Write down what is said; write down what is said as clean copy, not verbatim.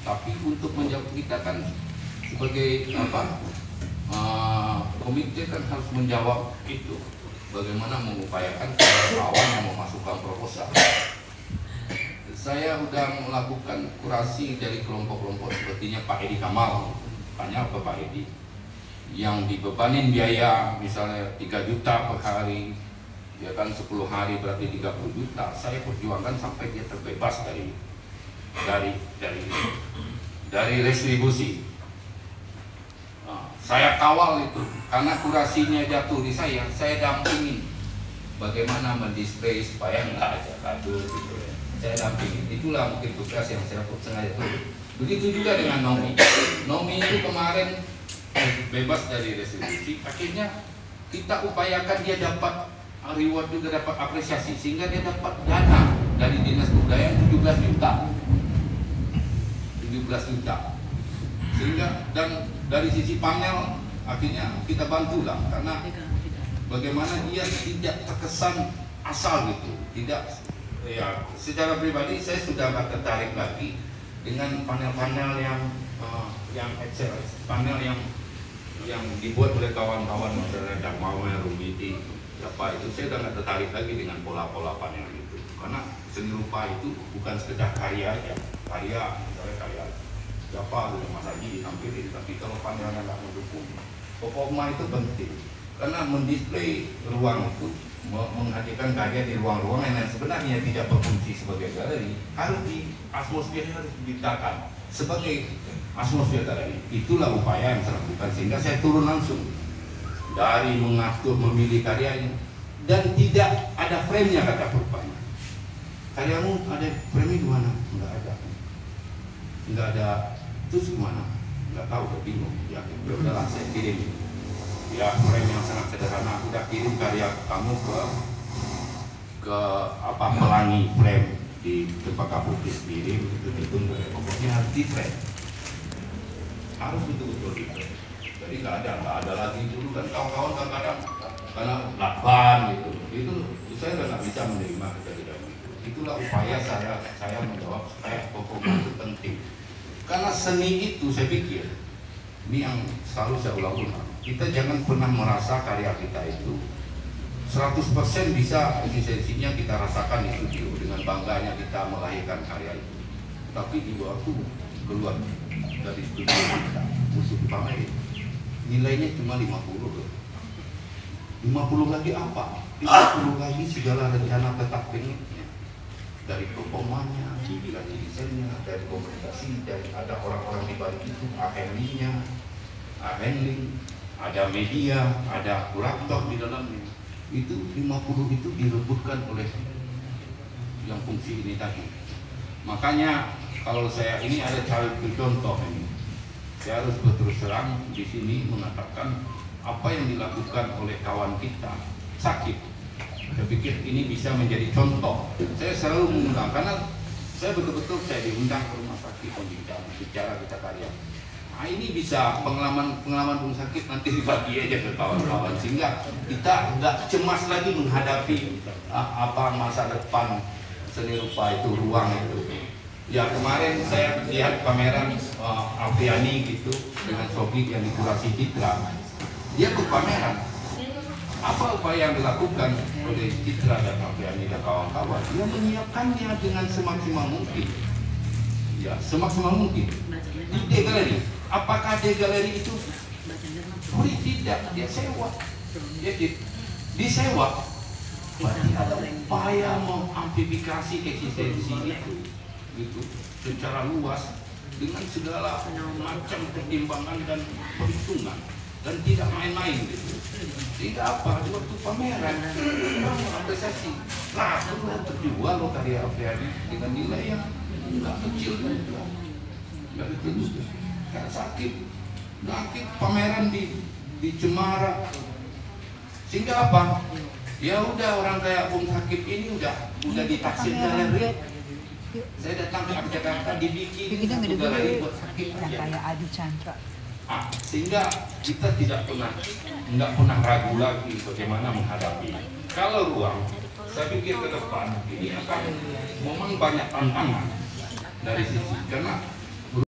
Tapi untuk menjawab kita kan sebagai komite kan harus menjawab itu. Bagaimana mengupayakan kawan yang memasukkan proposal. Saya sudah melakukan kurasi dari kelompok-kelompok sepertinya Pak Edi Kamal, tanya ke Pak Edi, yang dibebanin biaya misalnya 3 juta per hari, ya kan 10 hari berarti 30 juta. Saya perjuangkan sampai dia terbebas dari retribusi. Saya kawal itu, karena kurasinya jatuh di saya dampingin bagaimana mendisplay supaya nggak ada kado gitu ya. Saya dampingin, itulah mungkin tugas yang saya sengaja tuh. Begitu juga dengan Nomi. Nomi itu kemarin bebas dari retribusi, akhirnya kita upayakan dia dapat reward juga, dapat apresiasi, sehingga dia dapat dana dari Dinas Kebudayaan 17 juta. Sehingga dan dari sisi panel akhirnya kita bantulah, karena bagaimana dia tidak terkesan asal gitu, tidak ya. Secara pribadi saya sudah gak tertarik lagi dengan panel-panel yang Excel, panel yang dibuat oleh kawan-kawan misalnya Dharma, Rumiti, apa itu, saya udah gak tertarik lagi dengan pola-pola panel itu, karena seni rupa itu bukan sekedar karya aja, misalnya karya siapa gitu Mas Haji ditampilin, tapi kalau panelnya nggak mendukung, performa itu penting, karena mendisplay ruang itu menghadirkan karya di ruang-ruang yang sebenarnya tidak berfungsi sebagai galeri, harus di atmosfernya harus diciptakan sebagai atmosfer galeri. Itulah upaya yang saya lakukan, sehingga saya turun langsung dari mengatur memilih karyanya, dan tidak ada frame-nya kata rupanya. Karyamu ada frame-nya di mana? Nggak ada. Terus gimana? Nggak tahu, udah bingung. Ya udahlah, saya kirim ya frame yang sangat sederhana. Udah kirim karya kamu ke pelangi frame di tempat kapukis, kirim itu pokoknya harus di frame, harus betul-betul di frame. Jadi nggak ada lagi dulu kan kawan-kawan kadang-kadang karena lakban gitu, itu saya nggak bisa menerima kejadian itu. Itulah upaya saya menjawab supaya performa itu penting. Karena seni itu saya pikir, ini yang selalu saya ulang-ulang, kita jangan pernah merasa karya kita itu 100% bisa esensinya kita rasakan di studio dengan bangganya kita melahirkan karya itu. Tapi di waktu keluar dari studio kita untuk dipamerin, nilainya cuma 50 loh. 50 lagi apa? 50 lagi segala rencana tetap tekniknya, dari performanya, dari desainnya, dari komunikasi, dari ada orang-orang di balik itu, handlingnya, ada media, ada kurator di dalamnya. Itu 50 itu direbutkan oleh yang fungsi ini tadi. Makanya kalau saya ini ada contoh ini, saya harus berterus terang di sini mengatakan apa yang dilakukan oleh kawan kita sakit. Saya pikir ini bisa menjadi contoh. Saya selalu mengundang, karena saya betul-betul saya diundang ke rumah sakit bicara kita karya. Nah ini bisa pengalaman rumah sakit nanti dibagi aja ke kawan-kawan, sehingga kita nggak cemas lagi menghadapi masa depan seni rupa itu, ruang itu. Ya kemarin saya lihat pameran Alfiani gitu dengan Sobi yang dikurasi Citra, dia tuh pameran. Apa upaya yang dilakukan oleh Citra dan Alfiani dan kawan-kawan? Dia menyiapkannya dengan semaksimal mungkin. Ya, semaksimal mungkin. Di D-Galeri. Apakah D-Galeri itu free? Tidak, dia sewa. Dia disewa. Berarti ada upaya mengamplifikasi eksistensi itu gitu, secara luas dengan segala macam pertimbangan dan perhitungan, dan tidak main-main gitu. Tidak apa, di waktu pameran orang apresiasi, lah itu terjual loh karya Alfiani dengan nilai yang nggak kecil juga, nggak kecil juga. Kayak sakit pameran di Cemara, sehingga apa? Ya udah, orang kayak Bung Sakit ini udah ditaksir galeri. Saya datang ke Jakarta dibikin galeri buat Sakit aja. Kayak Adi Chandra. Sehingga kita nggak pernah ragu lagi bagaimana menghadapi. Kalau ruang, saya pikir ke depan ini akan memang banyak tantangan dari sisi, karena